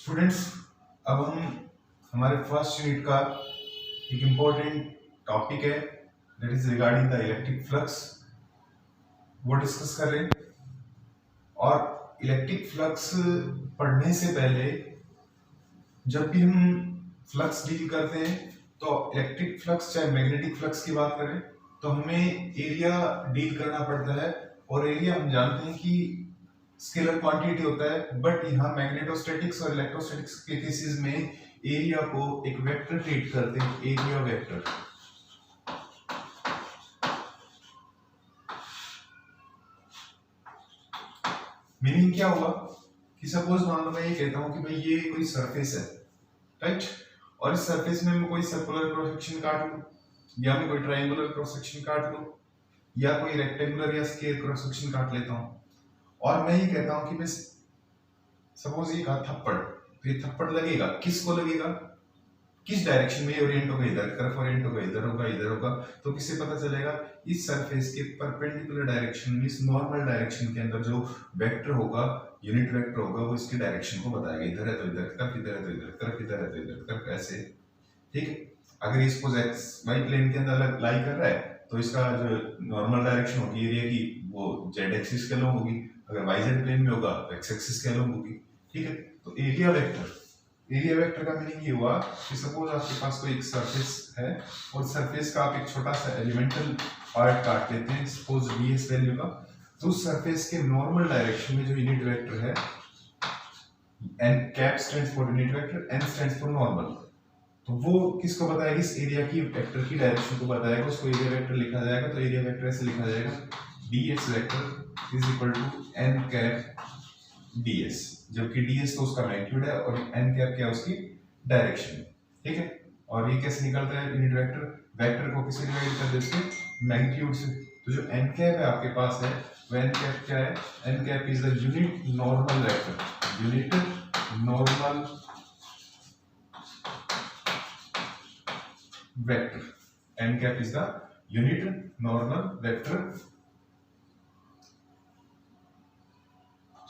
Students, अब हम हमारे फर्स्ट यूनिट का एक इम्पोर्टेंट टॉपिक है that is regarding the electric flux वो डिस्कस कर रहे हैं। और इलेक्ट्रिक फ्लक्स पढ़ने से पहले जब भी हम फ्लक्स डील करते हैं तो इलेक्ट्रिक फ्लक्स चाहे मैग्नेटिक फ्लक्स की बात करें तो हमें एरिया डील करना पड़ता है। और एरिया हम जानते हैं कि स्केलर क्वांटिटी होता है, बट यहाँ मैग्नेटोस्टैटिक्स और इलेक्ट्रोस्टैटिक्स के केसेस में एरिया को एक वेक्टर ट्रीट करते हैं, एरिया वेक्टर। मीनिंग क्या हुआ कि सपोज मान लो मैं ये कहता हूं कि भाई ये कोई सरफेस है, राइट, और इस सरफेस में मैं कोई सर्कुलर क्रॉस सेक्शन काट लूं या मैं कोई ट्रायंगुलर क्रॉस सेक्शन काट लूं या कोई रेक्टेंगुलर या स्क्वायर क्रॉस सेक्शन काट लेता हूं और मैं ये कहता हूं कि मैं सपोज ये कहा थप्पड़, तो ये थप्पड़ लगेगा, किसको लगेगा, किस डायरेक्शन में ओरिएंट होगा, इधर तरफ ओरिएंट होगा, इधर होगा, इधर होगा, तो किससे पता चलेगा, इस सरफेस के परपेंडिकुलर डायरेक्शन में, इस नॉर्मल डायरेक्शन के अंदर जो वेक्टर होगा, यूनिट वेक्टर होगा, वो इसकी डायरेक्शन को बताएगा, इधर है तो इधर तरफ, इधर है तो इधर तरफ, इधर है तो इधर तरफ, ऐसे। ठीक है, अगर इसको एक्स वाई प्लेन के अंदर लाई कर रहा है तो इसका जो नॉर्मल डायरेक्शन होगी एरिया की वो जेड एक्सिस के अलॉन्ग होगी, अगर वाई जेड प्लेन में होगा तो एक्स एक्सिस के अलॉन्ग होगी। ठीक है, तो एरिया वेक्टर का मीनिंग ये हुआ कि सपोज आपके पास कोई एक सरफेस है और सरफेस का आप एक छोटा सा एलिमेंटल पार्ट काट लेते हैं सपोज ds वैल्यू का, तो उस सरफेस के नॉर्मल डायरेक्शन में जो यूनिट वेक्टर है, n cap stands for unit vector, n stands for normal, तो वो किसको बताएगा, इस एरिया की वेक्टर की डायरेक्शन को बताएगा, उसको एरिया वेक्टर लिखा जाएगा। तो एरिया वेक्टर ऐसे लिखा जाएगा ds vector is equal to n cap ds, जबकि ds तो उसका मैग्नीट्यूड है और n कैप क्या है उसकी डायरेक्शन। ठीक है, और ये कैसे निकलता है यूनिट वेक्टर को किससे डिवाइड कर देते हैं, मैग्नीट्यूड से। तो जो n कैप है आपके पास है वो n कैप क्या है, n cap is the unit normal vector, unit normal vector, n cap is the unit normal vector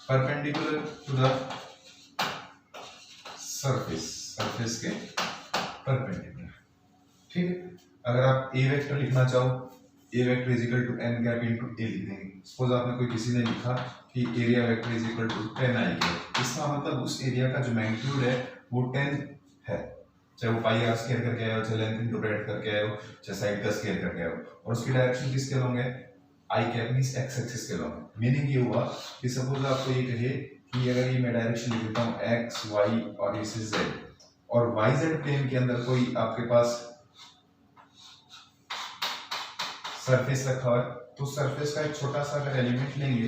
perpendicular to the surface के perpendicular। ठीक है, अगर आप a वेक्टर लिखना चाहो, a vector is equal to n cap into a लिख देंगे। Suppose आपने कोई किसी ने लिखा कि area vector is equal to 10 i cap, इसका मतलब उस एरिया का जो मैग्नीट्यूड है वो 10 है, चाहे वो पाई आर स्क्वायर करके आए हो, चाहे लेंथ इनटू ब्रेड्थ करके आए हो, चाहे साइड का स्क्वायर करके आए हो, और उसकी डायरेक्शन किसके अलॉन्ग है, आई कैप मींस एक्स एक्सिस के अलॉन्ग। मीनिंग ये हुआ कि सपोज आपको ये कहे कि अगर ये मैं डायरेक्शन लिख देता हूं एक्स वाई और ये से जेड, और वाई जेड प्लेन के अंदर कोई आपके पास सरफेस रखा हुआ है, तो सरफेस का एक छोटा सा अगर एलिमेंट लेंगे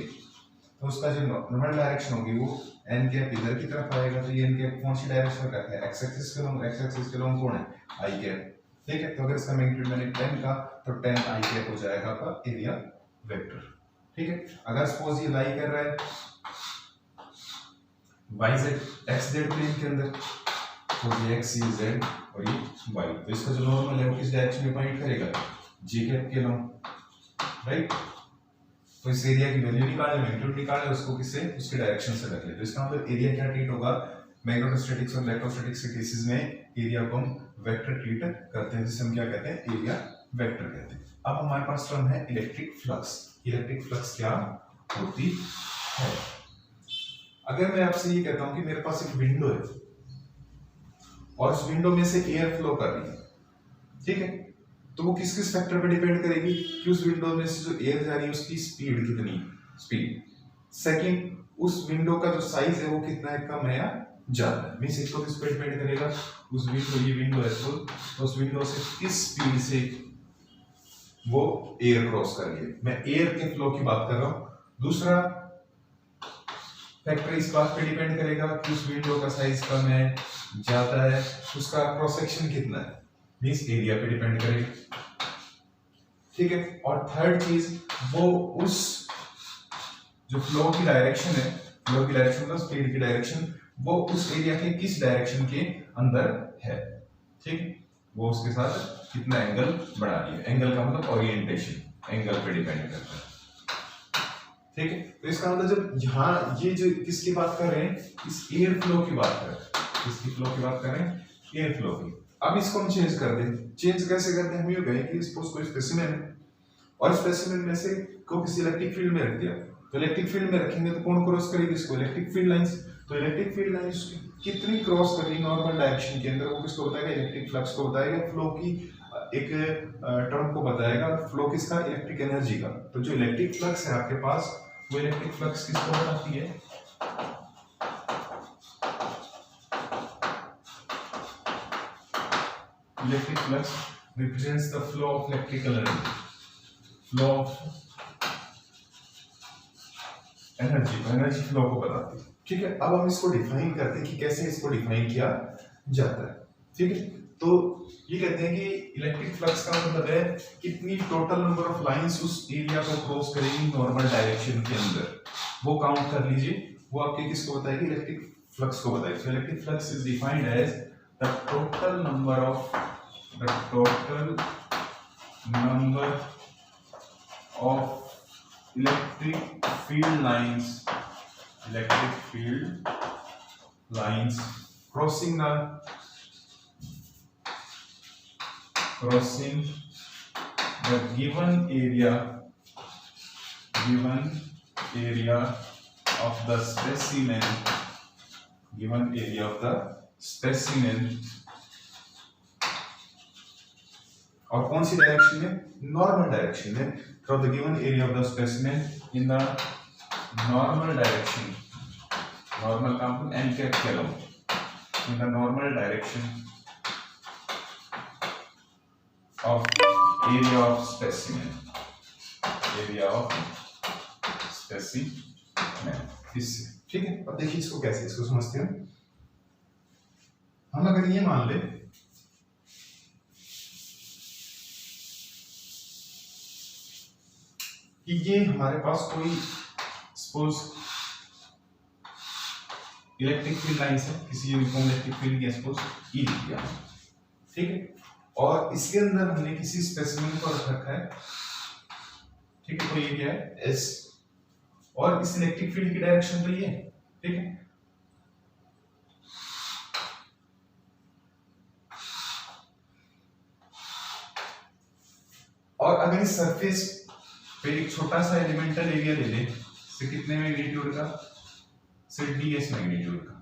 तो उसका जो नॉर्मल डायरेक्शन होगी वो n कैप इधर की तरफ आएगा। तो ये n कैप कौन सी डायरेक्शन में रखा है, x एक्सिस के लॉन्ग, x एक्सिस के लॉन्ग कौन है, i कैप। ठीक है, तो अगर इसका मैग्नीट्यूड मैंने 10 का तो 10 i कैप हो जाएगा आपका एरिया वेक्टर। ठीक है, अगर सपोज ये लाई कर रहा है y z x z plane के अंदर, तो ये x ये z और ये y, तो इसका जो नॉर्मल है वो किस डायरेक्शन में पॉइंट करेगा, j कैप के लॉन्ग, राइट। तो इस एरिया की वैल्यू निकाले, मैग्नीट्यूड निकाले, उसको किससे, उसके डायरेक्शन से रख ले। तो इसका मतलब एरिया क्या ट्रीट होगा, मैग्नेटोस्टैटिक्स और इलेक्ट्रोस्टैटिक्स के केसेस में एरिया को हम वेक्टर ट्रीट करते हैं, जिसे हम क्या कहते हैं, एरिया वेक्टर कहते हैं। अब हमारे पास टर्म है इलेक्ट्रिक फ्लक्स। इलेक्ट्रिक फ्लक्स क्या होती है, अगर मैं आपसे ये कहता हूं कि मेरे पास एक विंडो है और उस विंडो में से एयर फ्लो कर रही है, ठीक है, तो वो किस किस फैक्टर पे डिपेंड करेगी कि उस विंडो में से जो एयर जा रही है उसकी स्पीड कितनी, स्पीड। सेकंड, उस विंडो का जो साइज है वो कितना है, कम है या ज्यादा है। मींस इसको किस पे डिपेंड करेगा, उस विंडो, ये विंडो है तो उस विंडो से किस स्पीड से वो एयर क्रॉस कर रही है, मैं एयर के फ्लो की बात कर रहा हूं। दूसरा फैक्टर इस बात पे डिपेंड करेगा कि उस विंडो का साइज कम है ज्यादा है, उसका क्रॉस सेक्शन कितना है, मींस एरिया पे डिपेंड करेगा। ठीक है, और थर्ड चीज वो उस जो फ्लो की डायरेक्शन है, फ्लो की डायरेक्शन मतलब स्पीड की डायरेक्शन, वो उस एरिया के किस डायरेक्शन के अंदर है। ठीक, वो उसके साथ कितना एंगल बढ़ा रही है, एंगल का मतलब ओरिएंटेशन, एंगल पे डिपेंड करता है। ठीक है। तो इसका मतलब जब यहाँ ये जो किसकी बात कर रहे हैं, इस एयर फ्लो की बात कर रहे हैं, किसकी फ्लो की बात कर रहे हैं, एयर फ्लो की। अब इसको हम चेंज कर दें, चेंज कैसे करते हैं, हम ये कहें कि सपोज कोई स्पेसिमेन है और स्पेसिमेन में से को किसी इलेक्ट्रिक फील्ड में रख दिया, तो इलेक्ट्रिक फील्ड में रखेंगे तो कौन क्रॉस करेगी इसको, इलेक्ट्रिक फील्ड लाइंस। तो इलेक्ट्रिक फील्ड लाइंस कितनी क्रॉस कर रही नॉर्मल डायरेक्शन के अंदर, वो किसको बताएगा, इलेक्ट्रिक फ्लक्स को बताएगा, फ्लो की एक टर्म को बताएगा, फ्लो किसका, इलेक्ट्रिक एनर्जी का। तो जो इलेक्ट्रिक फ्लक्स है आपके पास, वो इलेक्ट्रिक फ्लक्स किसको बताती है, electric flux represents the flow of electrical energy, flow of energy, energy flow को बताती है। ठीक है, अब हम इसको डिफाइन करते हैं कि कैसे इसको डिफाइन किया जाता है। ठीक है, तो ये कहते हैं कि इलेक्ट्रिक फ्लक्स का मतलब है कितनी टोटल नंबर ऑफ लाइंस उस एरिया को क्रॉस करेगी नॉर्मल डायरेक्शन के अंदर, वो काउंट कर लीजिए, वो आपके किसको बताएगी, इलेक्ट्रिक फ्लक्स को बताएगी। So electric flux is defined as the total number of electric field lines crossing the given area of the specimen, और कौन सी डायरेक्शन में, नॉर्मल डायरेक्शन में, from the given area of the specimen in the normal direction, normal का मतलब n cap के अलावा, in the normal direction of area of specimen, इससे। ठीक है, अब देखिए इसको कैसे, इसको समझते हैं। हम अगर ये मान ले कि ये हमारे पास कोई सपोज इलेक्ट्रिक फील्ड लाइंस है, किसी यूनिफॉर्म इलेक्ट्रिक फील्ड की सपोज ई लिख दिया, ठीक है, और इसके अंदर हमने किसी स्पेसिमेन को रख रखा है, ठीक है, तो ये क्या है, एस, और इस इलेक्ट्रिक फील्ड की डायरेक्शन तो ये है, ठीक है। और अगर इस सरफेस पे एक छोटा सा एलिमेंटल एरिया ले ले, से कितने मैग्नीट्यूड का, से ds मैग्नीट्यूड का,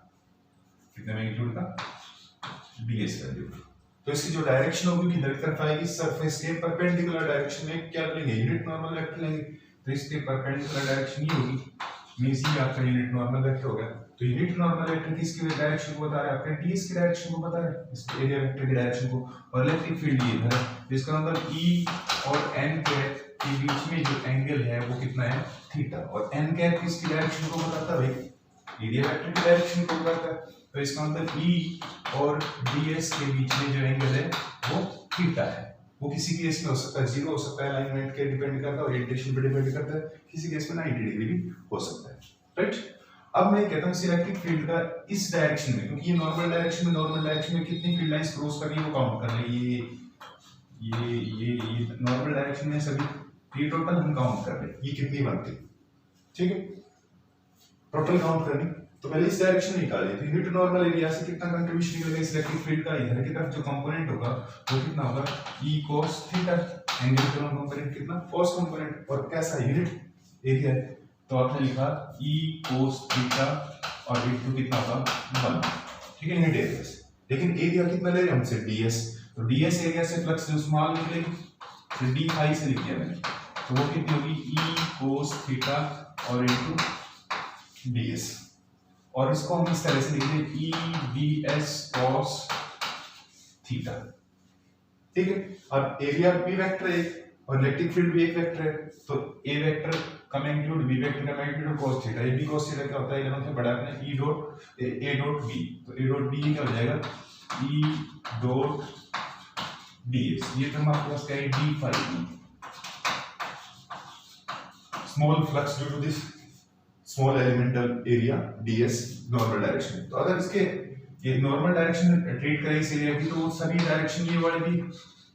कितने मैग्नीट्यूड का, ds वैल्यू, तो इसकी जो डायरेक्शन होगी किधर की तरफ आएगी, सरफेस के परपेंडिकुलर डायरेक्शन में। क्या लेंगे, यूनिट नॉर्मल वेक्टर लेंगे, तो इसके परपेंडिकुलर डायरेक्शन ये होगी, मींस ये आपका यूनिट नॉर्मल वेक्टर हो गया। तो यूनिट नॉर्मल वेक्टर किसकी डायरेक्शन को बता रहा है, आपके ds की डायरेक्शन को बता रहा है, इस एरिया वेक्टर की डायरेक्शन को, और इलेक्ट्रिक फील्ड ये है, इसका मतलब E और n के बीच में जो एंगल है वो कितना है, थीटा, और n कैप किसकी डायरेक्शन को बताता है भाई, एरिया वेक्टर की डायरेक्शन को बताता है। तो इसका मतलब E और ds के बीच में जो एंगल है वो थीटा है। वो किसी केस में हो सकता है 0 हो सकता है, अलाइनमेंट के डिपेंड करता है, ओरिएंटेशन पे डिपेंड करता है, किसी केस में 90 डिग्री भी हो सकता है, राइट। अब मैं कहता हूँ इस इलेक्ट्रिक फील्ड का इस डायरेक्शन में, क्योंकि ये नॉर्मल डायरेक्शन में कितनी फील्ड लाइंस क्रॉस कर रही है वो काउंट कर ले, ये नॉर्मल डायरेक्शन में सभी, ये टोटल हम काउंट कर ले, ये कितनी बनती, ठीक है, टोटल काउंट करनी। तो पहले इस डायरेक्शन में निकालिए, तो यूनिट नॉर्मल एरिया से कितना कंट्रीब्यूशन निकलेगा इस इलेक्ट्रिक फील्ड का, इधर की तरफ जो कंपोनेंट होगा वो कितना होगा, E cos थीटा, एंगल का कंपोनेंट कितना, cos कंपोनेंट, और कैसा यूनिट एरिया है, तो आपने लिखा E cos थीटा और इनटू कितना होगा 1, ठीक है, यूनिट एरिया से। लेकिन एरिया कितना ले रहे हैं हमसे, ds, तो ds एरिया से फ्लक्स जो स्मॉल निकलेगी, तो d फाई से लिख दिया मैंने, तो वो कितनी होगी, E cos थीटा और इनटू ds, और इसको हम इस तरह से लिख दें E ds cos थीटा, ठीक है। अब एरिया भी वेक्टर है और इलेक्ट्रिक फील्ड भी एक वेक्टर है, तो A वेक्टर का मैग्नीट्यूड, B वेक्टर का मैग्नीट्यूड cos थीटा, ये भी cos थीटा क्या होता है, इलेवन से बड़ा अपने E dot A dot B, तो A डॉट B क्या हो जाएगा, E डॉट ds, ये टर्म आपके पास क्या है, d phi, small flux due to this small elemental area ds normal direction. तो अगर इसके ये नॉर्मल डायरेक्शन ट्रीट करें इस एरिया की, तो सभी डायरेक्शन ये वाले भी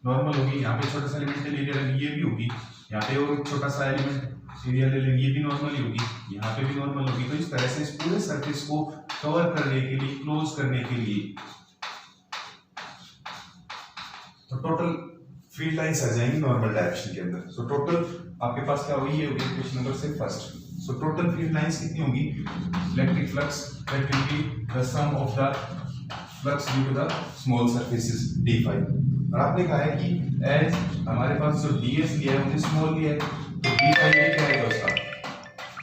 नॉर्मल होगी, यहाँ पे छोटा सा एलिमेंटल एरिया ये भी होगी, यहाँ पे और छोटा सा एलिमेंट एरिया ले लेंगे, ये भी नॉर्मल ही होगी, यहाँ पे भी नॉर्मल होगी। तो इस तरह से इस पूरे सरफेस को कवर करने के लिए, क्लोज करने के लिए, तो टोटल फील्ड लाइंस आ जाएंगी नॉर्मल डायरेक्शन के अंदर। सो टोटल आपके पास क्या होगी, ये होगी क्वेश्चन नंबर से first. So total field lines कितनी होगी, electric flux that will be the sum of the flux due to the small surfaces d5। और आपने कहा है कि एज हमारे पास जो ds लिया है हमने स्मॉल लिया है, तो d5 ये क्या आएगा उसका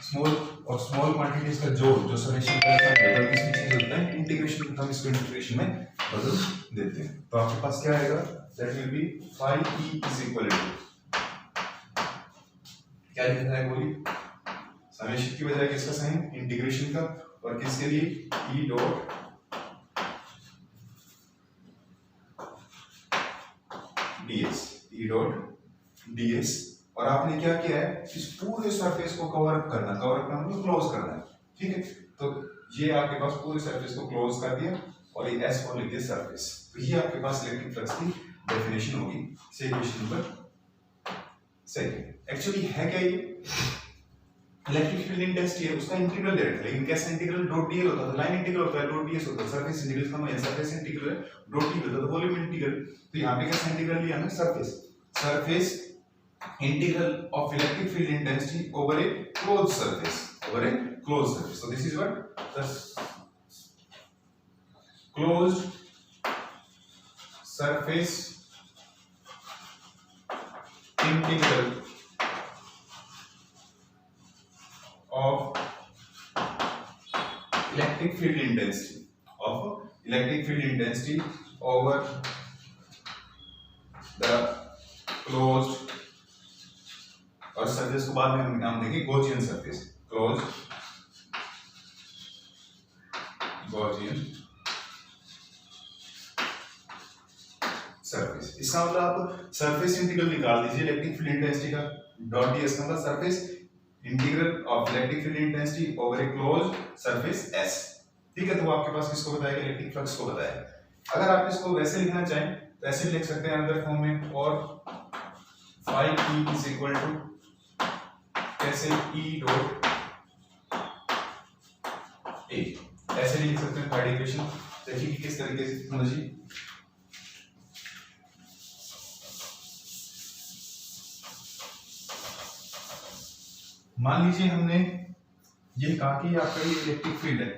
स्मॉल, और स्मॉल क्वांटिटीज का जो समेशन का रिजल्ट किसमें चेंज होता है, इंटीग्रेशन, हम इसको इंटीग्रेशन में बदल देते हैं। तो आपके पास क्या आएगा, that will be phi e is equal to, क्या लिखना है बोलिए, समेशन की बजाय किसका साइन, इंटीग्रेशन का, और किसके लिए, e dot ds, e dot ds। और आपने क्या किया है, इस पूरे सरफेस को कवर अप करना, कवर अप करना मतलब क्लोज करना है, ठीक है। तो ये आपके पास पूरे सरफेस को क्लोज कर दिया, और ये S फॉर लिख दिया सरफेस। तो ये आपके पास इलेक्ट्रिक फ्लक्स की डेफिनेशन होगी। से क्वेश्चन नंबर सेकंड, एक्चुअली है क्या ये, इलेक्ट्रिक फील्ड इंटेंसिटी है, उसका इंटीग्रल दे रखा है, लेकिन कैसा इंटीग्रल, डॉट डीएल होता था, लाइन इंटीग्रल होता है, डॉट डीएस होता है, सरफेस इंटीग्रल का मतलब सरफेस इंटीग्रल है, डॉट डी होता है वॉल्यूम इंटीग्रल। तो यहां पे कैसा इंटीग्रल लिया हमने, surface integral of electric field intensity over a closed surface, over a closed surface. So this is what the closed surface integral of electric field intensity over the closed, और surface को बाद में हम नाम देंगे Gaussian surface, close Gaussian surface. इसका मतलब आप सरफेस इंटीग्रल निकाल दीजिए इलेक्ट्रिक फील्ड इंटेंसिटी का, डॉट ds का मतलब surface integral of electric field intensity over a close surface S, ठीक है। तो वो आपके पास किसको बताएगा, इलेक्ट्रिक फ्लक्स को बताएगा। अगर आप इसको वैसे लिखना चाहें तो ऐसे लिख सकते हैं अंदर फॉर्म में, और phi e is equal to कैसे, E डॉट A, ऐसे लिख सकते हैं थर्ड इक्वेशन। देखिए कि किस तरीके से समझिए, मान लीजिए हमने ये कहा कि आपका ये इलेक्ट्रिक फील्ड है,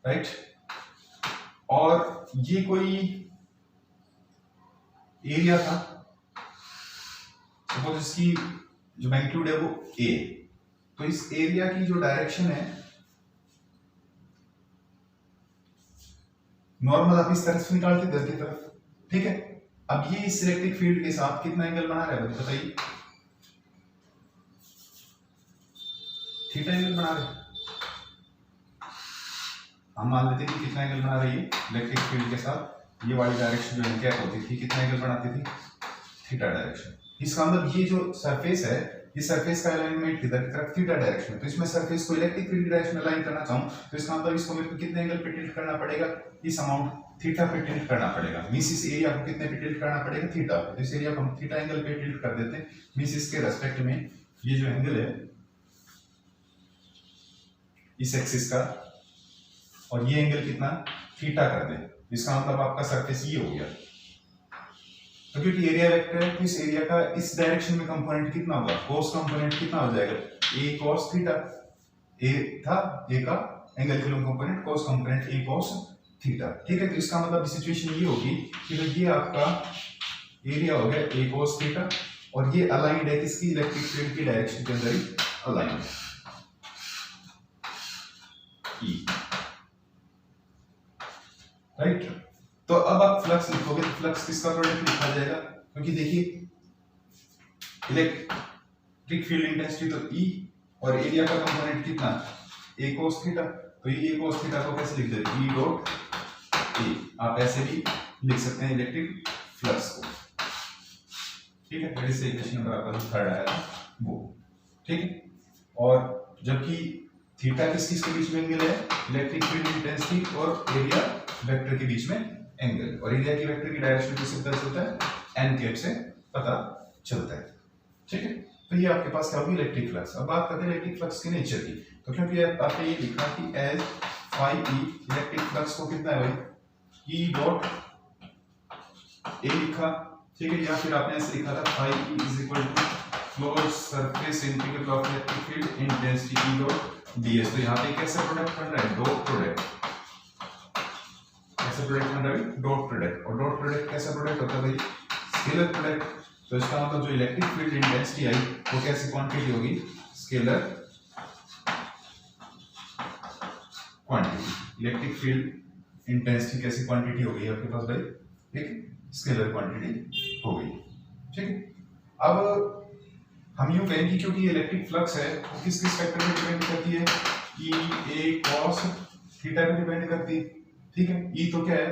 राइट, और ये कोई एरिया था, सपोज इसकी जो मैग्नीट्यूड है वो A, तो इस एरिया की जो डायरेक्शन है नॉर्मल आप इस तरफ से निकालते इधर की तरफ, ठीक है। अब ये इस इलेक्ट्रिक फील्ड के साथ कितना एंगल बना रहा है बताइए, थीटा एंगल बना रहे हैं। हम मान लेते हैं कि कितना एंगल बना रही है इलेक्ट्रिक फील्ड के साथ, ये वाली डायरेक्शन जो है क्या होती थी, कितना एंगल बनाती थी, थीटा डायरेक्शन। इसका मतलब ये जो सरफेस है, ये सरफेस का अलाइनमेंट किधर की तरफ, थीटा डायरेक्शन में। तो इसमें सरफेस को इलेक्ट्रिक फील्ड डायरेक्शन में अलाइन करना चाहूं तो इसका मतलब इसको मेरे को कितने एंगल पे टिल्ट करना पड़ेगा, इस अमाउंट थीटा पे टिल्ट करना पड़ेगा। मींस इस एरिया को कितने पे टिल्ट करना पड़ेगा, थीटा पे। तो इस एरिया को हम थीटा एंगल पे टिल्ट कर देते हैं, मींस इसके रेस्पेक्ट में ये जो एंगल है इस एक्सिस का, और ये एंगल कितना, थीटा कर दें। इसका मतलब आपका सरफेस ये हो गया। तो क्योंकि एरिया वेक्टर है तो इस एरिया का इस डायरेक्शन में कंपोनेंट कितना होगा, cos कंपोनेंट कितना हो जाएगा, a cos थीटा। a था, a का angle film component, cos component a cos theta, ठीक है। तो इसका मतलब सिचुएशन ये होगी कि भाई ये आपका एरिया हो गया a cos थीटा, और ये अलाइंड है किसकी, इलेक्ट्रिक फील्ड की डायरेक्शन के अंदर ही अलाइंड है, E, राइट। तो अब आप फ्लक्स लिखोगे तो फ्लक्स किसका प्रोडक्ट लिखा जाएगा, क्योंकि देखिए इलेक्ट्रिक फील्ड इंटेंसिटी तो E और एरिया का कंपोनेंट कितना, a cos थीटा। तो ये a cos थीटा को कैसे लिख देते हैं, E डॉट A। आप ऐसे भी लिख सकते हैं इलेक्ट्रिक फ्लक्स को, ठीक है। फिर से इक्वेशन नंबर आपका जो थर्ड आया था वो, ठीक है। और जबकि थीटा किस किस के बीच में एंगल है, इलेक्ट्रिक फील्ड इंटेंसिटी और एरिया वेक्टर के बीच में एंगल, और एरिया की वेक्टर की डायरेक्शन किससे पता चलता है, एन कैप से पता चलता है। ठीक है, तो ये आपके पास क्या होगी, इलेक्ट्रिक फ्लक्स। अब बात करते हैं इलेक्ट्रिक फ्लक्स के नेचर की। तो क्योंकि आपने ये लिखा कि as phi E, electric flux को कितना है भाई, ई डॉट ए लिखा, ठीक है, या फिर आपने ऐसे लिखा था phi E is equal to close surface integral of electric field intensity E dot ds. तो यहाँ पे कैसा प्रोडक्ट बन रहा है, डॉट प्रोडक्ट, कैसा प्रोडक्ट बन रहा है, डॉट प्रोडक्ट। और डॉट प्रोडक्ट कैसा प्रोडक्ट होता है भाई, स्केलर प्रोडक्ट। तो इसका मतलब जो इलेक्ट्रिक फील्ड इंटेंसिटी आई वो कैसी क्वांटिटी होगी, scalar quantity. Electric field intensity कैसी क्वांटिटी हो गई आपके पास भाई, एक स्केलर क्वांटिटी हो गई। ठीक है, अब हम यूं कहें कि क्योंकि इलेक्ट्रिक फ्लक्स है वो किस किस फैक्टर पे डिपेंड करती है, ई ए कॉस थीटा पे डिपेंड करती है। ठीक है, ई तो क्या है,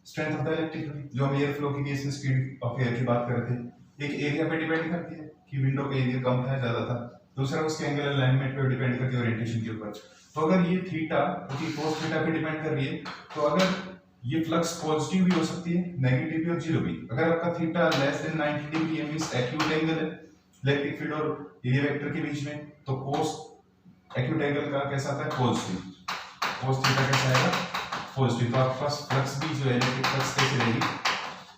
strength of the electric field, जो हम एयर फ्लो की केस में स्पीड ऑफ एयर की बात कर रहे थे। एक एरिया पे डिपेंड करती है कि विंडो का एरिया कम था ज्यादा था। दूसरा उसके एंगुलर अलाइनमेंट पे डिपेंड करती है, ओरिएंटेशन के ऊपर। तो अगर ये थीटा क्योंकि cos थीटा पे डिपेंड कर रही है, तो अगर ये फ्लक्स पॉजिटिव भी हो सकती है, नेगेटिव भी और जीरो भी। अगर आपका थीटा लेस देन 90 डिग्री है, मींस एक्यूट एंगल है इलेक्ट्रिक फील्ड और एरिया वेक्टर के बीच में, तो cos एक्यूट एंगल का कैसा आता है, पॉजिटिव। cos थीटा कैसा आएगा, पॉजिटिव। तो आपके पास फ्लक्स भी जो है इलेक्ट्रिक फ्लक्स कैसे रहेगी,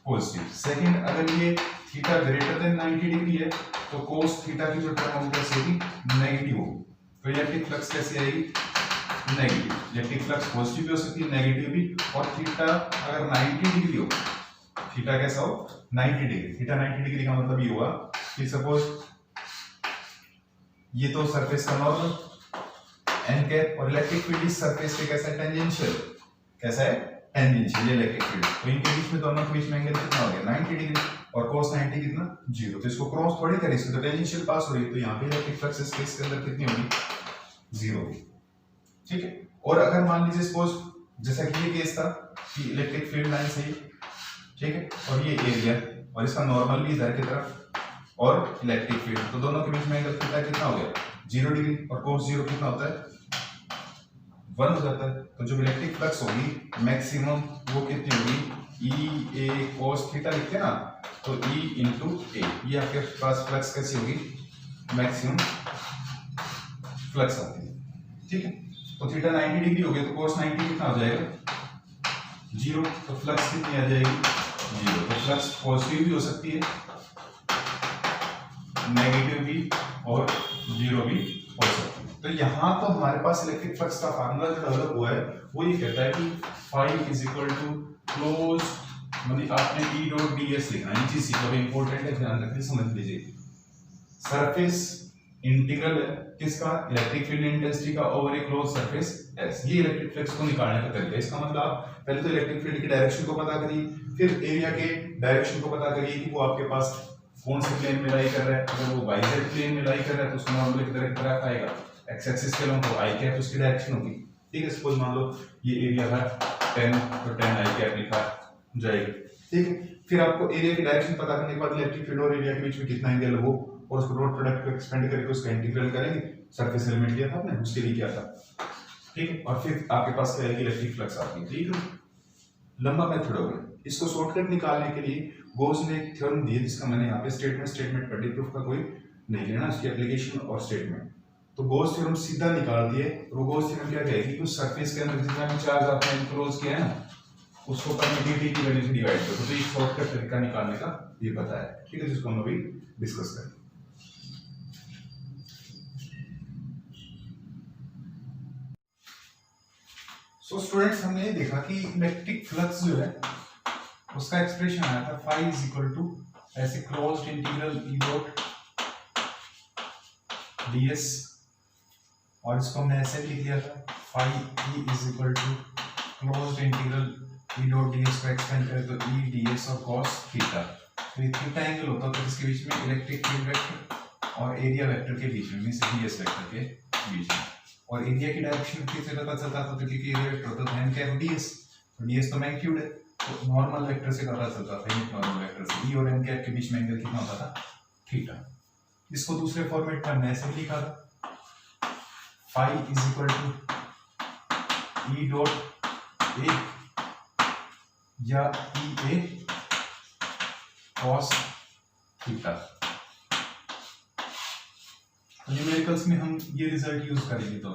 पॉजिटिव। सेकंड, अगर ये थीटा ग्रेटर देन 90 डिग्री है तो cos थीटा की जो टर्म होगी कैसे होगी, नेगेटिव होगी। तो इलेक्ट्रिक फ्लक्स कैसे आएगी, नेगेटिव। इलेक्ट्रिक फ्लक्स पॉजिटिव भी हो सकती है, नेगेटिव भी। और थीटा अगर 90 डिग्री हो, थीटा कैसा हो, 90 डिग्री। थीटा 90 डिग्री का मतलब ये हुआ कि सपोज ये तो सरफेस का नॉर्मल एन कैप, और इलेक्ट्रिक फील्ड इस सरफेस पे कैसा है, टेंजेंशियल। कैसा है, टेंजेंशियल इलेक्ट्रिक फील्ड। तो इनके बीच में, दोनों के बीच में एंगल कितना हो गया, 90 डिग्री, और cos 90 कितना, 0। तो इसको क्रॉस थोड़ी करें, इसको तो टेंजेंशियल पास हो रही है, तो यहाँ पे इलेक्ट्रिक फ्लक्स इस केस के अंदर कितनी होगी, 0 होगी। ठीक है, और अगर मान लीजिए सपोज जैसा कि ये केस था कि इलेक्ट्रिक फील्ड लाइन सही, ठीक है, और ये एरिया और इसका नॉर्मल भी इधर की तरफ और इलेक्ट्रिक फील्ड, तो दोनों के बीच में एंगल थीटा कितना हो गया, 0 डिग्री। और cos 0 कितना होता है, 1 हो जाता है। तो जो इलेक्ट्रिक फ्लक्स होगी मैक्सिमम वो कितनी होगी, ई ए cos थीटा लिखते हैं ना, तो ई इंटू ए, ये आपके पास फ्लक्स कैसी होगी, मैक्सिमम फ्लक्स आती है। ठीक है, तो थीटा 90 डिग्री हो गया तो cos 90 कितना हो जाएगा, 0। तो फ्लक्स कितनी आ जाएगी, 0। तो फ्लक्स पॉजिटिव भी हो सकती है, नेगेटिव भी और 0 भी हो सकती है। तो यहाँ तो हमारे पास इलेक्ट्रिक फ्लक्स का फार्मूला जो डेवलप हुआ है वो ये कहता है कि phi is equal to close, मतलब आपने ई डॉट डीएस लिखना है, चीज सीखो, इंपॉर्टेंट है, ध्यान रखिए, समझ लीजिए। सरफेस इंटीग्रल है किसका, इलेक्ट्रिक फील्ड इंटेंसिटी का over a close surface S. ये इलेक्ट्रिक फ्लक्स को निकालने का तरीका है। इसका मतलब आप पहले तो इलेक्ट्रिक फील्ड की डायरेक्शन को पता करिए, फिर एरिया के डायरेक्शन को पता करिए कि वो आपके पास कौन से प्लेन में लाई कर रहा है। अगर वो वाई जेड प्लेन में लाई कर रहा है तो उसका नॉर्मल की तरफ आएगा, एक्स एक्सिस के लंब तो आई कैप उसकी डायरेक्शन होगी। ठीक है, सपोज मान लो ये एरिया है 10, तो 10 आई कैप लिखा जाएगा। ठीक है, फिर आपको एरिया की डायरेक्शन पता करने के बाद इलेक्ट्रिक फील्ड और एरिया के बीच में कितना एंगल हो और उसको डॉट प्रोडक्ट को एक्सपेंड करके उसका इंटीग्रल करेंगे। सरफेस एलिमेंट लिया था आपने, उसके लिए किया था। ठीक है, और फिर आपके पास क्या है, इलेक्ट्रिक फ्लक्स आती है। ठीक है, लंबा मेथड हो गया। इसको शॉर्टकट निकालने के लिए गॉस ने एक थ्योरम दी, जिसका मैंने यहाँ पे स्टेटमेंट पढ़ी, प्रूफ का कोई नहीं लेना, उसकी एप्लीकेशन और स्टेटमेंट। तो गॉस थ्योरम सीधा निकाल दिए। और गॉस थ्योरम क्या कहेगी कि उस सरफेस के अंदर जितना भी चार्ज आपने एनक्लोज किया है ना, उसको परमिटिविटी की वैल्यू से डिवाइड करो। तो ये शॉर्टकट तरीका निकालने का ये बताया। ठीक है, जिसको हम अभी डिस्कस करें। सो स्टूडेंट्स, हमने ये देखा कि इलेक्ट्रिक फ्लक्स जो है उसका एक्सप्रेशन आया था फाई इज इक्वल टू ऐसे closed integral E dot ds, और इसको हमने ऐसे लिख दिया था phi E is equal to closed integral E dot ds को एक्सपेंड करें तो ई डीएस और cos थीटा। तो ये थीटा एंगल होता है किसके बीच में, इलेक्ट्रिक फील्ड वेक्टर और एरिया वेक्टर के बीच में, मींस डीएस वेक्टर के बीच में। और एरिया की डायरेक्शन किससे पता चलता था, तो क्योंकि एरिया वेक्टर होता है क्या, डीएस, तो डीएस तो मैग्नीट्यूड है, तो नॉर्मल वेक्टर से पता चलता था, यूनिट नॉर्मल वेक्टर से। ई और एन कैप के बीच में एंगल कितना होता था, थीटा। इसको दूसरे फॉर्मेट में हमने ऐसे लिखा था phi is equal to E dot A या E A cos theta. Numericals में हम ये रिजल्ट यूज करेंगे। तो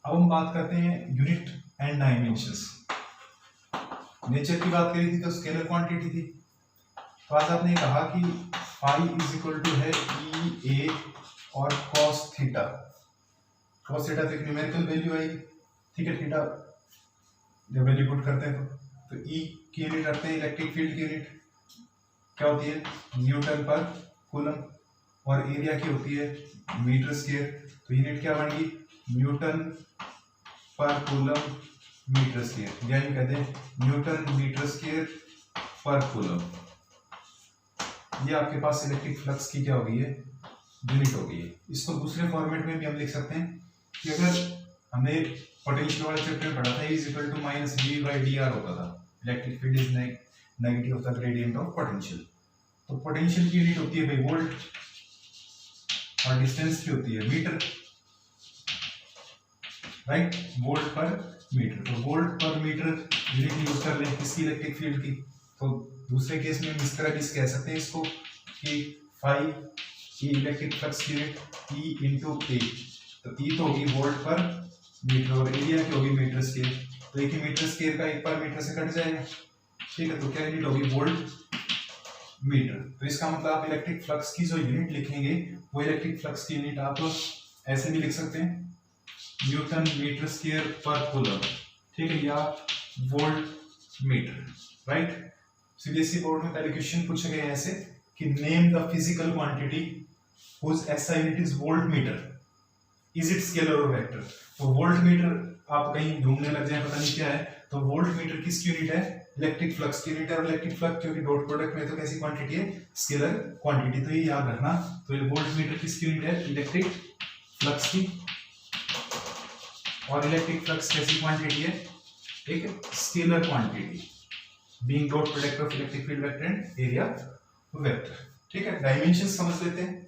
अब हम बात करते हैं यूनिट एंड डायमेंशंस। नेचर की बात करी थी तो स्केलर क्वांटिटी थी, तो आज आपने कहा कि फाई इज इक्वल टू है ई ए और कॉस थीटा। कॉस थीटा तो एक न्यूमेरिकल वैल्यू आएगी, ठीक है। थीटा जब वैल्यू पुट करते हैं तो ई की यूनिट रखते हैं, इलेक्ट्रिक फील्ड की यूनिट क्या होती है, न्यूटन पर कूलम, और एरिया की होती है मीटर स्क्वायर। तो यूनिट क्या बन गई, न्यूटन पर कूलम मीटर स्क्वायर, यानी कहते हैं न्यूटन मीटर स्क्वायर पर कूलम। ये आपके पास इलेक्ट्रिक फ्लक्स की क्या हो गई है, यूनिट हो गई है। इसको दूसरे फॉर्मेट में भी हम लिख सकते हैं कि अगर हमने पोटेंशियल वाले चैप्टर में पढ़ा था is equal to minus V by d r होता था, electric field is negative of the gradient of potential. तो पोटेंशियल की यूनिट होती है भाई वोल्ट, और डिस्टेंस की होती है metre, right, volt per metre. तो volt per metre unit use कर लें किसकी, इलेक्ट्रिक फील्ड की। तो दूसरे केस में हम इस तरह भी कह सकते हैं इसको कि फाई की इलेक्ट्रिक फ्लक्स की यूनिट ई इंटू ए। तो ई तो होगी वोल्ट पर मीटर और एरिया की होगी मीटर स्क्वायर। तो एक ही मीटर स्क्वायर का एक पर मीटर से कट जाएगा, ठीक है। तो क्या यूनिट होगी, वोल्ट मीटर। तो इसका मतलब आप इलेक्ट्रिक फ्लक्स की जो यूनिट लिखेंगे वो इलेक्ट्रिक फ्लक्स की यूनिट आप ऐसे भी लिख सकते हैं, न्यूटन मीटर स्क्वायर पर कूलम, ठीक है, या volt meter, right. CBSE board में पहले क्वेश्चन पूछे गए ऐसे कि name the physical quantity whose SI unit is volt meter, is it scalar और वेक्टर। तो वोल्ट मीटर आप कहीं ढूंढने लग जाए पता नहीं क्या है, तो वोल्ट मीटर किसकी यूनिट है, इलेक्ट्रिक फ्लक्स की यूनिट है। और इलेक्ट्रिक फ्लक्स क्योंकि डॉट प्रोडक्ट में तो कैसी क्वांटिटी है, स्केलर क्वांटिटी। तो ये याद रखना। तो ये वोल्ट मीटर किसकी यूनिट है, इलेक्ट्रिक फ्लक्स की, और इलेक्ट्रिक फ्लक्स कैसी क्वांटिटी है, एक scalar quantity, being dot product of electric field vector and area vector, ठीक है। डायमेंशंस समझ लेते हैं।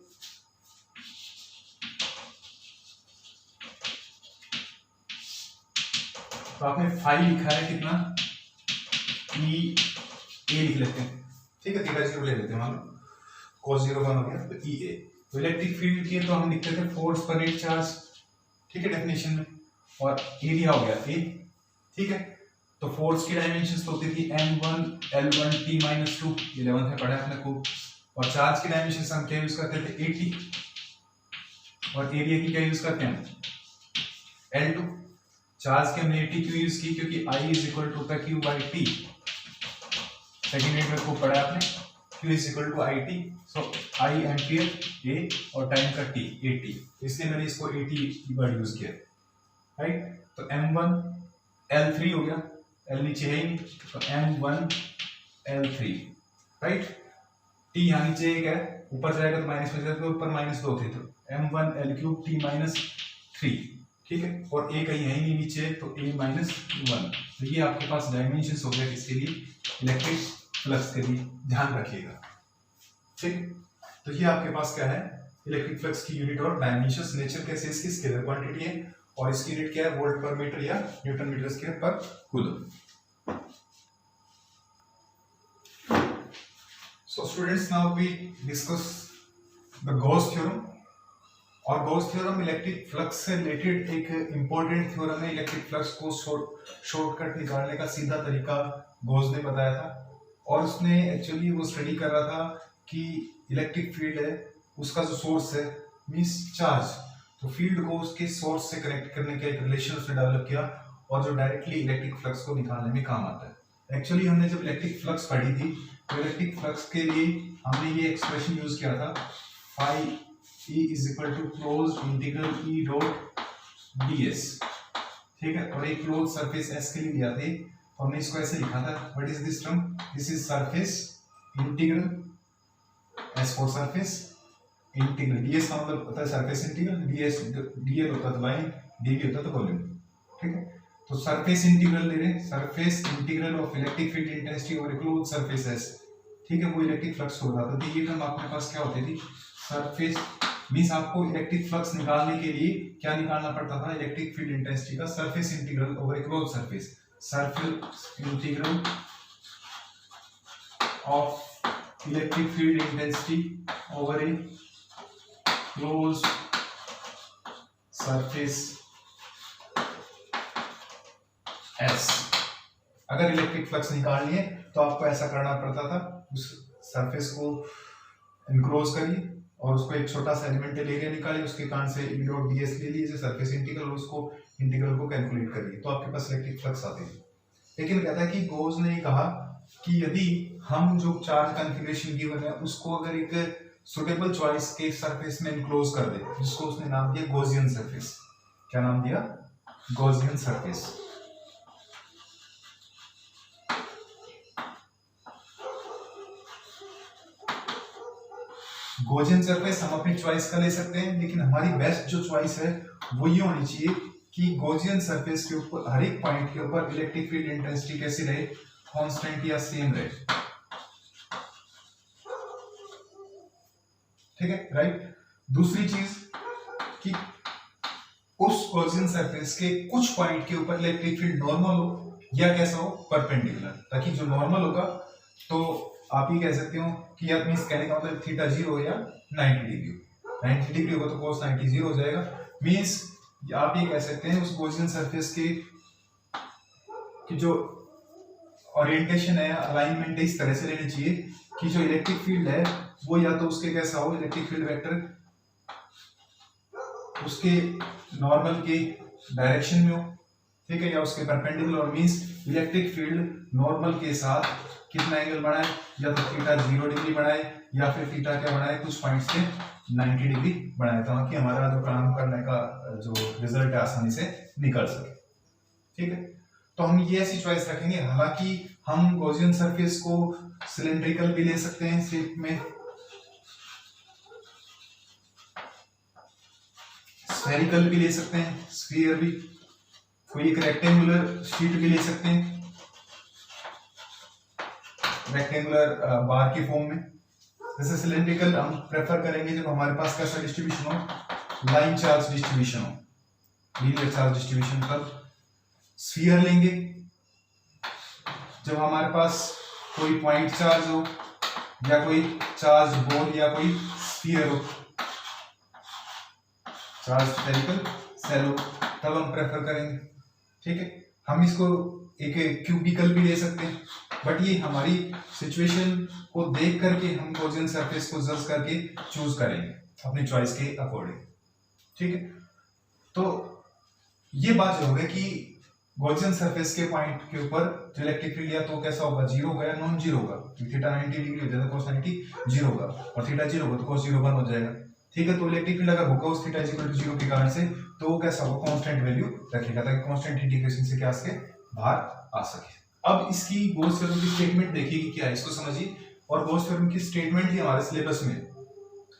तो आपने फाई लिखा है कितना, ई ए लिख लेते हैं, ठीक है। थीटा 0 ले लेते हैं, मान लो cos 0 1 हो गया, तो ई ए। तो इलेक्ट्रिक फील्ड की तो हम लिखते थे फोर्स पर नेट चार्ज, ठीक है, डेफिनेशन में। और एरिया हो गया ए, ठीक है। तो फोर्स की डायमेंशंस तो होती थी m1 l1 t-2, 11 है पढ़ा आपने को। और चार्ज की डायमेंशंस हम क्या यूज करते थे, 80। और एरिया की क्या यूज करते हैं, L2। चार्ज के हमने 80 क्यों यूज की, क्योंकि I इज इक्वल टू होता है Q by T। Second unit में खूब पढ़ा आपने, Q is equal to IT, so I ampere A और टाइम का T 80, इसलिए मैंने इसको 80 की वर्ड यूज किया, राइट। तो m1 L3 हो गया, L नीचे है ही, तो m1 L3, राइट। T यहाँ नीचे एक है, ऊपर जाएगा तो माइनस में जाएगा, तो ऊपर -2 थे, तो m1 L3 T-3, ठीक है। और a कहीं है ही नहीं नीचे, तो a-1। तो ये आपके पास डायमेंशंस हो गया किसके लिए, इलेक्ट्रिक फ्लक्स के लिए, ध्यान रखिएगा, ठीक। तो ये आपके पास क्या है, इलेक्ट्रिक फ्लक्स की यूनिट और डायमेंशंस। नेचर कैसे इसकी, स्केलर क्वांटिटी है, और इसकी यूनिट क्या है, वोल्ट पर मीटर या न्यूटन मीटर स्क्वायर पर coulomb. So students, now we discuss the Gauss theorem। और गॉस थ्योरम इलेक्ट्रिक फ्लक्स से रिलेटेड एक इंपॉर्टेंट थ्योरम है। इलेक्ट्रिक फ्लक्स को शॉर्टकट निकालने का सीधा तरीका गॉस ने बताया था, और उसने एक्चुअली वो स्टडी कर रहा था कि इलेक्ट्रिक फील्ड है, उसका जो सोर्स है मींस चार्ज, तो फील्ड को उसके सोर्स से कनेक्ट करने का एक रिलेशन उसने डेवलप किया, और जो डायरेक्टली इलेक्ट्रिक फ्लक्स को निकालने में काम आता है। एक्चुअली हमने जब इलेक्ट्रिक फ्लक्स पढ़ी थी तो इलेक्ट्रिक फ्लक्स के लिए हमने ये एक्सप्रेशन यूज किया था, phi E is equal to closed integral E dot ds, ठीक है। और एक क्लोज सरफेस S के लिए लिया थे, तो हमने इसको ऐसे लिखा था, what is this term, this is surface integral, S for surface integral, ds का मतलब होता है सरफेस इंटीग्रल, ds dl होता है लाइन, dv होता है वॉल्यूम, ठीक है। तो सरफेस इंटीग्रल ले रहे हैं, surface integral of electric field intensity over a close surface S, ठीक है। वो इलेक्ट्रिक फ्लक्स हो रहा था, तो ये टर्म आपके पास क्या होती थी, सरफेस मींस आपको इलेक्ट्रिक फ्लक्स निकालने के लिए क्या निकालना पड़ता था, इलेक्ट्रिक फील्ड इंटेंसिटी का surface integral over a close surface, surface integral of electric field intensity over a closed surface S। अगर इलेक्ट्रिक फ्लक्स निकालनी है तो आपको ऐसा करना पड़ता था, उस सरफेस को इनक्लोज करिए और उसको एक छोटा सा एलिमेंटल एरिया निकालिए, उसके कारण से E डॉट ds ले लीजिए सरफेस इंटीग्रल, उसको इंटीग्रल को कैलकुलेट करिए तो आपके पास इलेक्ट्रिक फ्लक्स आते हैं। लेकिन कहता है कि गोज ने कहा कि यदि हम जो चार्ज कॉन्फ़िगरेशन गिवन है उसको अगर एक सुटेबल चॉइस के सरफेस में इनक्लोज कर दे, जिसको उसने नाम दिया गॉसियन सरफेस। क्या नाम दिया? Gaussian surface. गॉसियन सरफेस हम अपनी चॉइस का ले सकते हैं, लेकिन हमारी बेस्ट जो चॉइस है वो ये होनी चाहिए कि गॉसियन सरफेस के ऊपर हर एक पॉइंट के ऊपर इलेक्ट्रिक फील्ड इंटेंसिटी कैसी रहे? कांस्टेंट या सेम रहे। ठीक है, राइट। दूसरी चीज कि उस गॉसियन सरफेस के कुछ पॉइंट के ऊपर इलेक्ट्रिक फील्ड नॉर्मल हो या कैसा हो? परपेंडिकुलर, ताकि जो नॉर्मल होगा तो आप ये कह सकते हो कि यार मींस कहने का मतलब थीटा 0 या 90 डिग्री हो। 90 डिग्री होगा तो cos 90 0 हो जाएगा। मींस आप ये कह सकते हैं उस गॉसियन सरफेस की जो ओरिएंटेशन है, अलाइनमेंट इस तरह से लेनी चाहिए कि जो इलेक्ट्रिक फील्ड है वो या तो उसके कैसा हो, इलेक्ट्रिक फील्ड वेक्टर उसके नॉर्मल के डायरेक्शन में हो, ठीक है, या उसके perpendicular. Means electric field normal के साथ कितना एंगल बनाए, या तो थीटा 0 डिग्री बनाए या फिर थीटा क्या बनाए, कुछ पॉइंट्स पे 90 डिग्री बनाए, ताकि हमारा जो काम करने का जो रिजल्ट है आसानी से निकल सके। ठीक है, तो हम ये ऐसी चॉइस रखेंगे। हालांकि हम गॉसियन सरफेस को सिलेंड्रिकल भी ले सकते हैं शेप में, स्फेरिकल भी ले सकते हैं, स्फीयर भी, कोई एक रेक्टेंगुलर शीट भी ले सकते हैं, रेक्टेंगुलर बार के फॉर्म में। जैसे सिलेंड्रिकल हम प्रेफर करेंगे जब हमारे पास कैसा डिस्ट्रीब्यूशन हो, लाइन चार्ज डिस्ट्रीब्यूशन हो, लीनियर चार्ज डिस्ट्रीब्यूशन। तब स्फीयर लेंगे जब हमारे पास कोई पॉइंट चार्ज हो या कोई चार्ज बॉल या कोई स्फीयर हो, चार्ज स्फेरिकल सेल हो, तब हम प्रेफर करेंगे। ठीक है, हम इसको एक क्यूबिकल भी ले सकते हैं, बट ये हमारी सिचुएशन को देख करके हम गॉसियन सरफेस को जज करके चूज करेंगे अपनी चॉइस के अकॉर्डिंग। ठीक है, तो ये बात जो होगी कि गॉसियन सरफेस के पॉइंट के ऊपर जो इलेक्ट्रिक फील्ड या तो कैसा होगा, 0 होगा या नॉन जीरो होगा। थीटा 90 डिग्री हो जाएगा, cos 90 0 होगा, और थीटा 0 होगा तो cos 0 1 हो जाएगा। ठीक है, तो इलेक्ट्रिक फील्ड अगर होगा उस थीटा 0 के कारण से, तो वो कैसा होगा, कांस्टेंट वैल्यू रखेगा, ताकि कांस्टेंट इंटीग्रेशन से क्या सके, बाहर आ सके। अब इसकी गॉस थ्योरम की स्टेटमेंट देखिए कि क्या है, इसको समझिए। और गॉस थ्योरम की स्टेटमेंट ही हमारे सिलेबस में,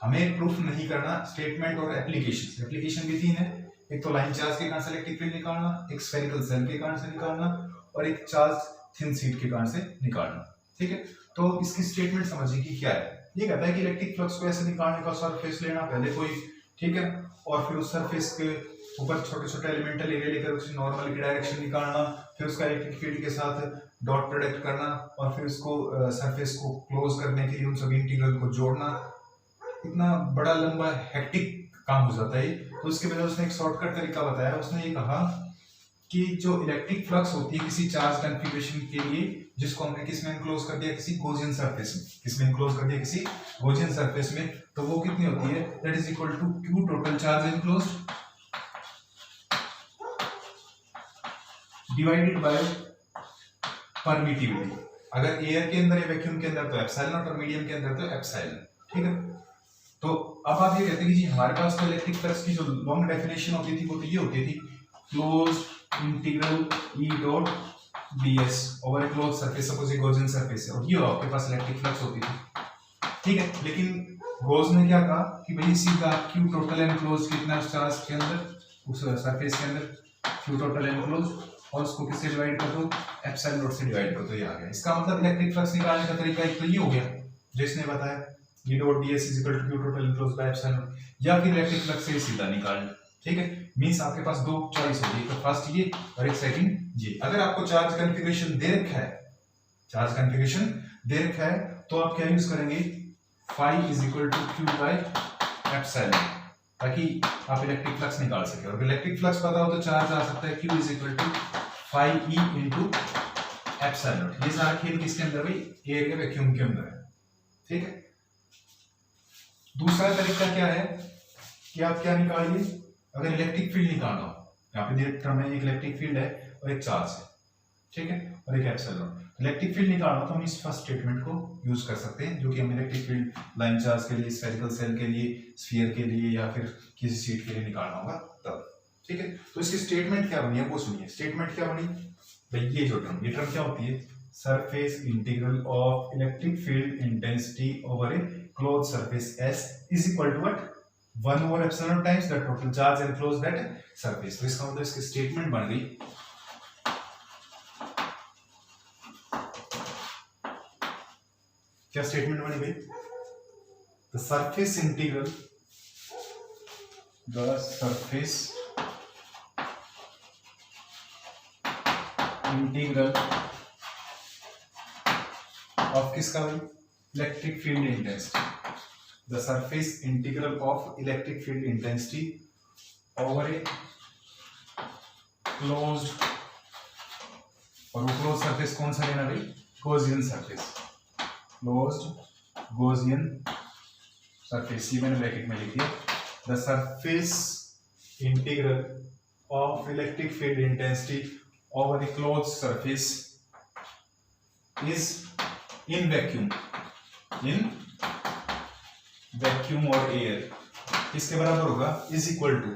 हमें प्रूफ नहीं करना, स्टेटमेंट और एप्लीकेशन। एप्लीकेशन भी 3 है, एक तो लाइन चार्ज के कारण से इलेक्ट्रिक फील्ड निकालना, एक स्फेरिकल सेल के कारण से निकालना, और एक चार्ज थिन शीट के कारण से निकालना। ठीक है, तो इसकी स्टेटमेंट समझिए कि क्या है। ये कहता है कि इलेक्ट्रिक फ्लक्स को ऐसे निकालने का सरफेस लेना पहले कोई, ठीक है, और फिर उस सरफेस के ऊपर छोटे छोटे एलिमेंटल एरिया लेकर उसकी नॉर्मल की डायरेक्शन निकालना, फिर उसका इलेक्ट्रिक फील्ड के साथ डॉट प्रोडक्ट करना, और फिर उसको सरफेस को क्लोज करने के लिए उन सभी इंटीग्रल को जोड़ना। इतना बड़ा लंबा हेक्टिक काम हो जाता है। तो उसके बजाय उसने एक शॉर्टकट तरीका बताया। उसने ये कहा कि जो इलेक्ट्रिक फ्लक्स होती है किसी चार्ज कॉन्फ़िगरेशन के लिए, जिसको हमने किस में इनक्लोज कर दिया, किसी गॉसियन सरफेस में, किसमें इनक्लोज कर दिया, किसी गॉसियन सरफेस में, तो वो कितनी होती है, that is equal to q total charge enclosed divided by permittivity. अगर एयर के अंदर या वैक्यूम के अंदर तो एप्सिलॉन, और मीडियम के अंदर तो एप्सिलॉन। ठीक है, तो अब आप ये कहते हैं कि जी हमारे पास तो इलेक्ट्रिक फ्लक्स की जो लॉन्ग डेफिनेशन होती थी वो तो ये होती थी, close integral E dot ds over a close surface. Suppose ये गॉसियन सरफेस है और ये आपके पास इलेक्ट्रिक फ्लक्स होती थी। ठीक है, लेकिन गॉस ने क्या कहा कि भाई सीधा q टोटल एनक्लोज कितना उस चार्ज के अंदर, उस सरफेस के अंदर, q टोटल एनक्लोज, और उसको किससे डिवाइड कर दो, एप्सिलॉन नॉट से डिवाइड कर दो। ये आ गया। इसका मतलब इलेक्ट्रिक फ्लक्स निकालने का तरीका एक तो ये हो गया जो इसने बताया, E dot ds is equal to q total enclose by epsilon, या फिर इलेक्ट्रिक फ्लक्स से सीधा निकालना। ठीक है, मींस आपके पास दो चॉइस होगी, एक तो फर्स्ट ये और एक सेकंड ये। अगर आपको चार्ज कॉन्फ़िगरेशन दे रखा है, चार्ज कॉन्फ़िगरेशन दे रखा है तो आप क्या यूज करेंगे, phi is equal to q by epsilon, ताकि आप इलेक्ट्रिक फ्लक्स निकाल सके। और इलेक्ट्रिक फ्लक्स पता हो तो चार्ज आ सकता है q is equal to phi E into epsilon. ये सारा खेल किसके अंदर भाई, एयर के वैक्यूम के अंदर है, ठीक है। दूसरा तरीका क्या है कि आप क्या निकालिए, अगर इलेक्ट्रिक फील्ड निकालना हो, यहाँ पे दिए टर्म है, एक इलेक्ट्रिक फील्ड है और एक चार्ज है, ठीक है, और एक एप्सिलॉन। इलेक्ट्रिक फील्ड निकालना तो हम इस फर्स्ट स्टेटमेंट को यूज कर सकते हैं, जो कि हम इलेक्ट्रिक फील्ड लाइन चार्ज के लिए, स्फेरिकल सेल के लिए, स्फीयर के लिए या फिर किसी शीट के लिए निकालना होगा तब, ठीक है। तो इसकी स्टेटमेंट क्या बनी है वो सुनिए। स्टेटमेंट क्या बनी भाई, ये टर्म क्या होती है, surface integral of electric field intensity over a close surface S is equal to what, 1 over epsilon times the total charge enclosed that surface। तो इसका मतलब इसकी स्टेटमेंट बन गई, क्या स्टेटमेंट बनी भाई, द सरफेस इंटीग्रल ऑफ किसका भाई, electric field intensity, the surface integral of electric field intensity over a closed, और वो क्लोज सरफेस कौन सा लेना भाई, Gaussian surface, closed Gaussian surface, ये मैंने ब्रैकेट में लिख दिया। The surface integral of electric field intensity over a closed surface is in vacuum और एयर किसके बराबर होगा, is equal to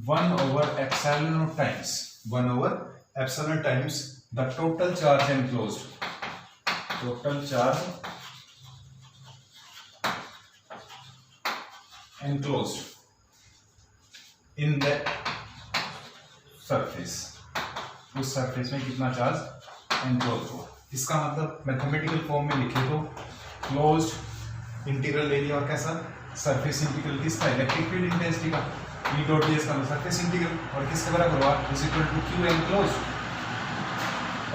1 over epsilon times the total charge enclosed in the surface, उस सरफेस में कितना चार्ज एनक्लोज हुआ। इसका मतलब मैथमेटिकल फॉर्म में लिखे तो क्लोज्ड इंटीग्रल ले लिया, और कैसा सरफेस इंटीग्रल किसका, इलेक्ट्रिक फील्ड इंटेंसिटी का, E डॉट ds का सरफेस इंटीग्रल, और किसके बराबर हुआ, is equal to q enclose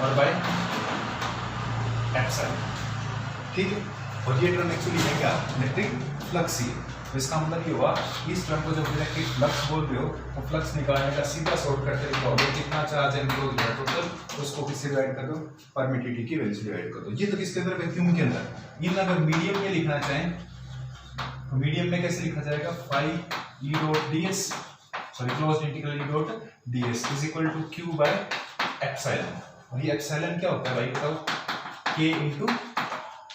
और बाय एप्सिलॉन, ठीक है। और ये टर्म एक्चुअली है क्या, इलेक्ट्रिक फ्लक्स ही है। तो इसका मतलब ये हुआ, इस टर्म को जब इलेक्ट्रिक फ्लक्स बोल रहे हो तो फ्लक्स निकालने का सीधा शॉर्टकट तरीका होगा, कितना चार्ज एनक्लोज है टोटल, उसको किससे डिवाइड कर दो, परमिटिविटी की वैल्यू से डिवाइड कर दो। ये तो किसके अंदर, वैक्यूम के अंदर। इन अगर मीडियम में लिखना चाहें तो मीडियम में कैसे लिखा जाएगा, phi E dot ds, sorry closed integral E dot ds is equal to q by epsilon. और ये एप्सिलॉन क्या होता है भाई बताओ, k इनटू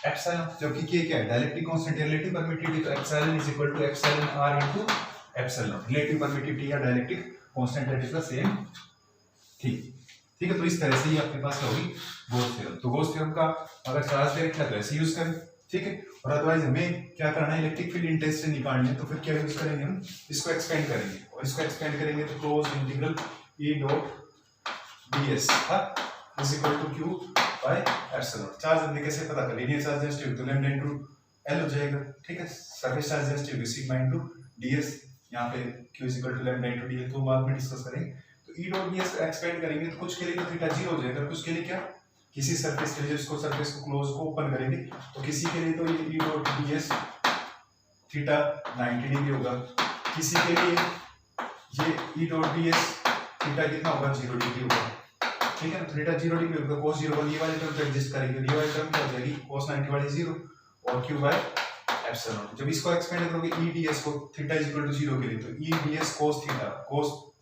एप्सिलॉन, जबकि k क्या है, डाइलेक्ट्रिक कांस्टेंट, रिलेटिव परमिटिविटी, तो epsilon is equal to epsilon r into epsilon. Relative permittivity या dielectric constant that is the same, ठीक है। तो इस तरह से ही आपके पास होगी गॉस थ्योरम। तो गॉस थ्योरम का अगर चार्ज दे रखा है तो ऐसे यूज करें, ठीक है। और अदरवाइज हमें क्या करना है, इलेक्ट्रिक फील्ड इंटेंसिटी निकालनी है, तो फिर क्या यूज करेंगे, हम इसको एक्सपेंड करेंगे, और इसको एक्सपेंड करेंगे तो close integral E dot ds is equal to q by epsilon. Charge हमने कैसे पता कर, लीनियर चार्ज डेंसिटी तो लैम्डा इनटू L हो जाएगा, ठीक है। Surface charge density sigma into ds, यहाँ पे q is equal to lambda into dl, तो बाद में डिस्कस करेंगे। तो E डॉट ds को एक्सपेंड करेंगे तो कुछ के लिए तो थीटा 0 हो जाएगा, कुछ के लिए क्या, किसी सरफेस के लिए जिसको सरफेस को क्लोज को ओपन करेंगे तो किसी के लिए तो ये E dot ds theta 90 degree होगा, किसी के लिए ये E डॉट ds थीटा कितना होगा, 0 डिग्री होगा, ठीक है ना। थीटा 0 डिग्री होगा, cos 0 वाली ये वाली टर्म को एडजस्ट करेंगे, ये वाली टर्म क्या हो जाएगी, cos 90 वाली 0 और q बाय एप्सिलॉन। जब इसको एक्सपेंड करोगे E ds को, थीटा इज इक्वल टू 0 के लिए तो E ds cos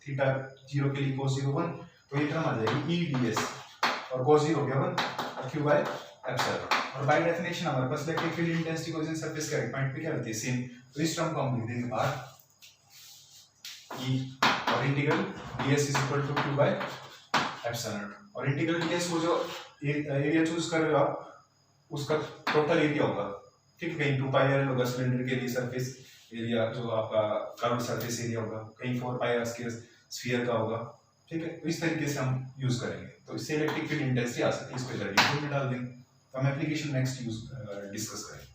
थीटा 0 के लिए cos 0 1, तो ये टर्म आ जाएगी E ds और cos 0 क्या 1 और q बाय एप्सिलॉन। और बाय डेफिनेशन हमारे पास इलेक्ट्रिक फील्ड इंटेंसिटी को सरफेस के पॉइंट पे क्या रहती है, सेम। तो इस टर्म को हम लिख देंगे r e, और integral ds is equal to q by epsilon. और इंटीग्रल ds को जो एरिया चूज कर रहे हो आप, उसका टोटल एरिया होगा, ठीक है। कहीं 2 पाई r होगा सिलेंडर के लिए सरफेस एरिया, जो आपका कर्व सरफेस एरिया होगा, कहीं 4 पाई r स्फीयर का होगा, ठीक है। तो इस तरीके से हम यूज करेंगे, तो इससे इलेक्ट्रिक फील्ड इंटेंसिटी आ सकती है, इसको इधर डिफरेंट में डाल देंगे। तो हम एप्लीकेशन नेक्स्ट यूज डिस्कस करेंगे।